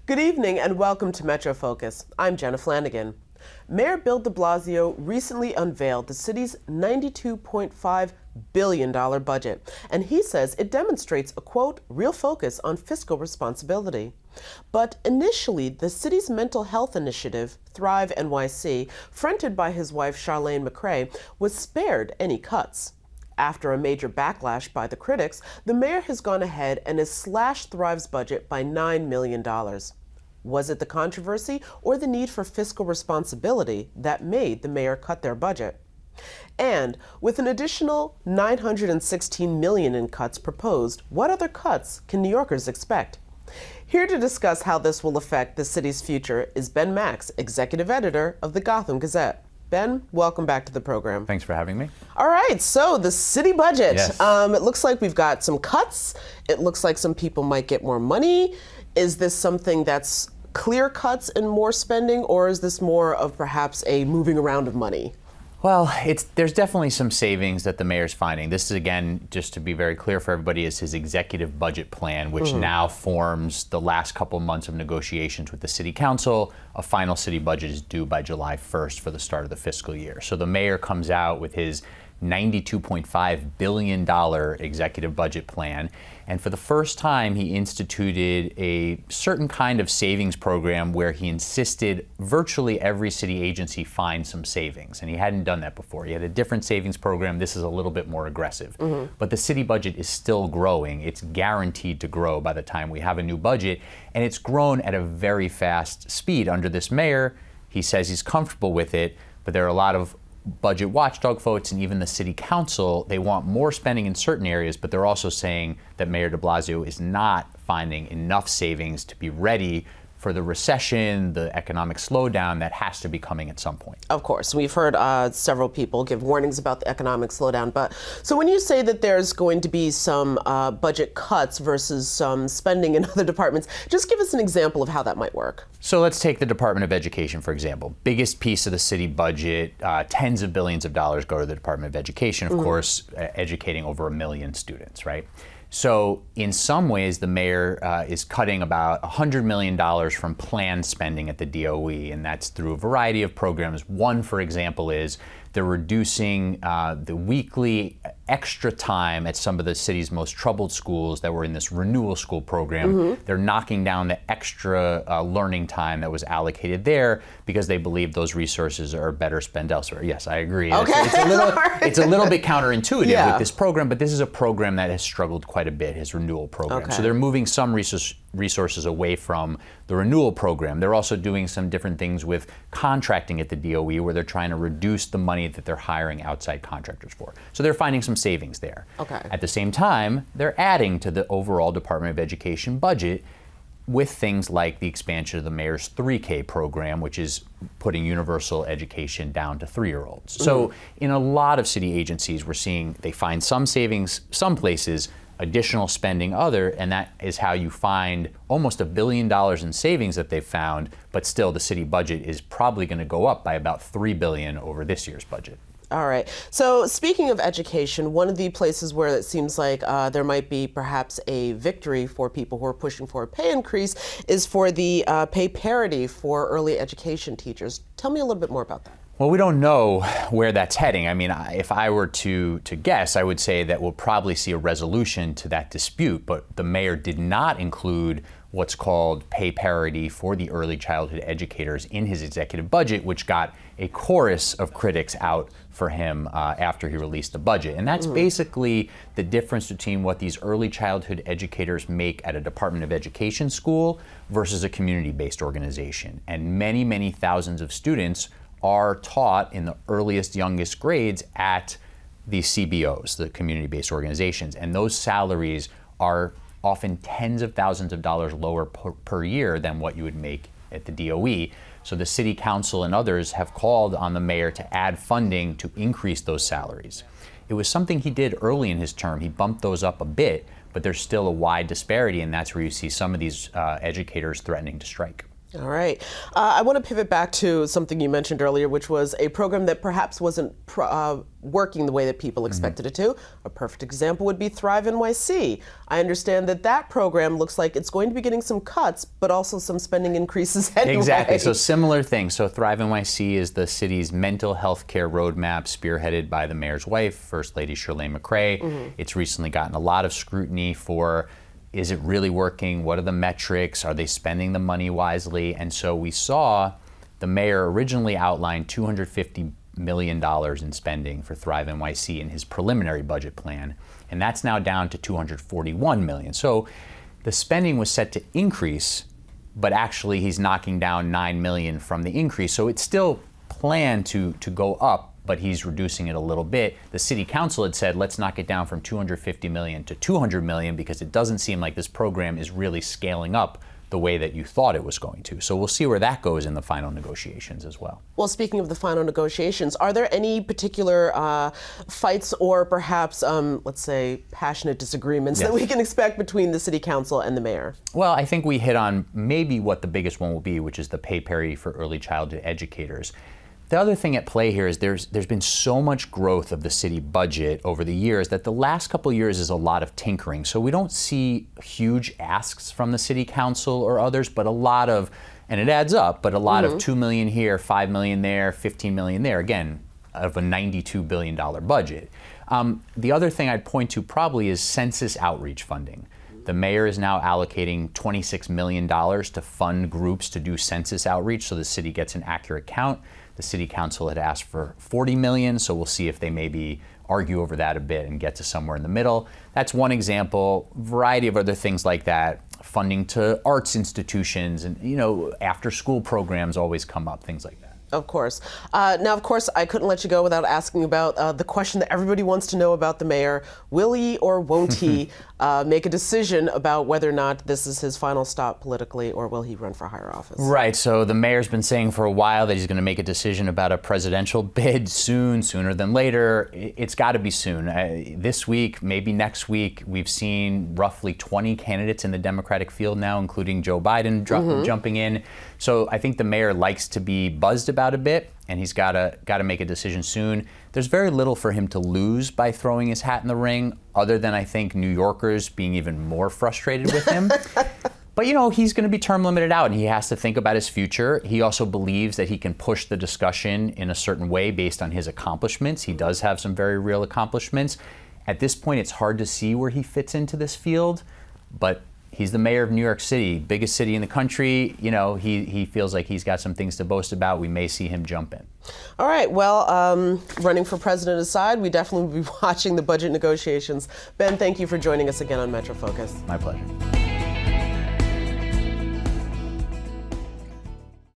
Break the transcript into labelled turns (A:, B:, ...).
A: Good evening and welcome to Metro Focus. I'm Jenna Flanagan. Mayor Bill de Blasio recently unveiled the city's $92.5 billion budget, and he says it demonstrates a, quote, real focus on fiscal responsibility. But initially, the city's mental health initiative, Thrive NYC, fronted by his wife Charlene McCray, was spared any cuts. After a major backlash by the critics, the mayor has gone ahead and has slashed Thrive's budget by $9 million. Was it the controversy or the need for fiscal responsibility that made the mayor cut their budget? And with an additional $916 million in cuts proposed, what other cuts can New Yorkers expect? Here to discuss how this will affect the city's future is Ben Max, executive editor of the Gotham Gazette. Ben, welcome back to the program.
B: Thanks for having me.
A: All right, so the city budget.
B: Yes.
A: It looks like we've got some cuts. It looks like some people might get more money. Is this something that's clear cuts and more spending, or is this more of perhaps a moving around of money?
B: Well, there's definitely some savings that the mayor's finding. This is, again, just to be very clear for everybody, is his executive budget plan, which now forms the last couple months of negotiations with the city council. A final city budget is due by July 1st for the start of the fiscal year. So the mayor comes out with his $92.5 billion executive budget plan. And for the first time, he instituted a certain kind of savings program where he insisted virtually every city agency find some savings. And he hadn't done that before. He had a different savings program. This is a little bit more aggressive. But the city budget is still growing. It's guaranteed to grow by the time we have a new budget. And it's grown at a very fast speed under this mayor. He says he's comfortable with it, but there are a lot of budget watchdog folks and even the city council. They want more spending in certain areas, but they're also saying that Mayor de Blasio is not finding enough savings to be ready for the recession, the economic slowdown that has to be coming at some point.
A: Of course, we've heard several people give warnings about the economic slowdown. But so when you say that there's going to be some budget cuts versus some spending in other departments, just give us an example of how that might work.
B: So let's take the Department of Education, for example. Biggest piece of the city budget, tens of billions of dollars go to the Department of Education, of course, educating over 1 million students, right? So in some ways, the mayor is cutting about $100 million from planned spending at the DOE, and that's through a variety of programs. One, for example, is they're reducing the weekly extra time at some of the city's most troubled schools that were in this renewal school program. They're knocking down the extra learning time that was allocated there because they believe those resources are better spent elsewhere. Yes, I agree.
A: Okay.
B: It's a little bit counterintuitive with this program, but this is a program that has struggled quite a bit, his renewal program.
A: Okay.
B: So they're moving some resources away from the renewal program. They're also doing some different things with contracting at the DOE where they're trying to reduce the money that they're hiring outside contractors for. So they're finding some savings there.
A: Okay.
B: At the same time, they're adding to the overall Department of Education budget with things like the expansion of the mayor's 3K program, which is putting universal education down to 3-year-olds. So in a lot of city agencies, we're seeing they find some savings some places, additional spending other, and that is how you find almost $1 billion in savings that they've found, but still the city budget is probably going to go up by about $3 billion over this year's budget.
A: All right. So speaking of education, one of the places where it seems like there might be perhaps a victory for people who are pushing for a pay increase is for the pay parity for early education teachers. Tell me a little bit more about that.
B: Well, we don't know where that's heading. I mean, if I were to guess, I would say that we'll probably see a resolution to that dispute, but the mayor did not include what's called pay parity for the early childhood educators in his executive budget, which got a chorus of critics out for him after he released the budget. And that's basically the difference between what these early childhood educators make at a Department of Education school versus a community-based organization. And many, many thousands of students are taught in the earliest, youngest grades at the CBOs, the community-based organizations. And those salaries are often tens of thousands of dollars lower per year than what you would make at the DOE. So the city council and others have called on the mayor to add funding to increase those salaries. It was something he did early in his term. He bumped those up a bit, but there's still a wide disparity, and that's where you see some of these educators threatening to strike.
A: All right. I want to pivot back to something you mentioned earlier, which was a program that perhaps wasn't working the way that people expected it to. A perfect example would be Thrive NYC. I understand that that program looks like it's going to be getting some cuts, but also some spending increases anyway.
B: Exactly. So similar thing. So Thrive NYC is the city's mental health care roadmap spearheaded by the mayor's wife, First Lady Chirlane McCray. It's recently gotten a lot of scrutiny for, is it really working? What are the metrics? Are they spending the money wisely? And so we saw the mayor originally outlined $250 million in spending for Thrive NYC in his preliminary budget plan, and that's now down to $241 million. So the spending was set to increase, but actually he's knocking down $9 million from the increase. So it's still planned to go up, but he's reducing it a little bit. The city council had said, let's knock it down from $250 million to $200 million because it doesn't seem like this program is really scaling up the way that you thought it was going to. So we'll see where that goes in the final negotiations as well.
A: Well, speaking of the final negotiations, are there any particular fights or perhaps, let's say, passionate disagreements that we can expect between the city council and the mayor?
B: Well, I think we hit on maybe what the biggest one will be, which is the pay parity for early childhood educators. The other thing at play here is there's been so much growth of the city budget over the years that the last couple of years is a lot of tinkering. So we don't see huge asks from the city council or others, but a lot of, and it adds up, but a lot of $2 million here, $5 million there, $15 million there, again, out of a $92 billion budget. The other thing I'd point to probably is census outreach funding. The mayor is now allocating $26 million to fund groups to do census outreach so the city gets an accurate count. The city council had asked for $40 million, so we'll see if they maybe argue over that a bit and get to somewhere in the middle. That's one example. Variety of other things like that. Funding to arts institutions and, after school programs always come up, things like that.
A: Of course. Now, of course, I couldn't let you go without asking about the question that everybody wants to know about the mayor. Will he or won't he make a decision about whether or not this is his final stop politically, or will he run for higher office?
B: Right. So the mayor's been saying for a while that he's going to make a decision about a presidential bid soon, sooner than later. It's got to be soon. This week, maybe next week, we've seen roughly 20 candidates in the Democratic field now, including Joe Biden jumping in. So I think the mayor likes to be buzzed about a bit, and he's got to make a decision soon. There's very little for him to lose by throwing his hat in the ring, other than I think New Yorkers being even more frustrated with him. But he's going to be term limited out, and he has to think about his future. He also believes that he can push the discussion in a certain way based on his accomplishments. He does have some very real accomplishments. At this point, it's hard to see where he fits into this field, but he's the mayor of New York City, biggest city in the country. He feels like he's got some things to boast about. We may see him jump in.
A: All right. Well, running for president aside, we definitely will be watching the budget negotiations. Ben, thank you for joining us again on Metro Focus.
B: My pleasure.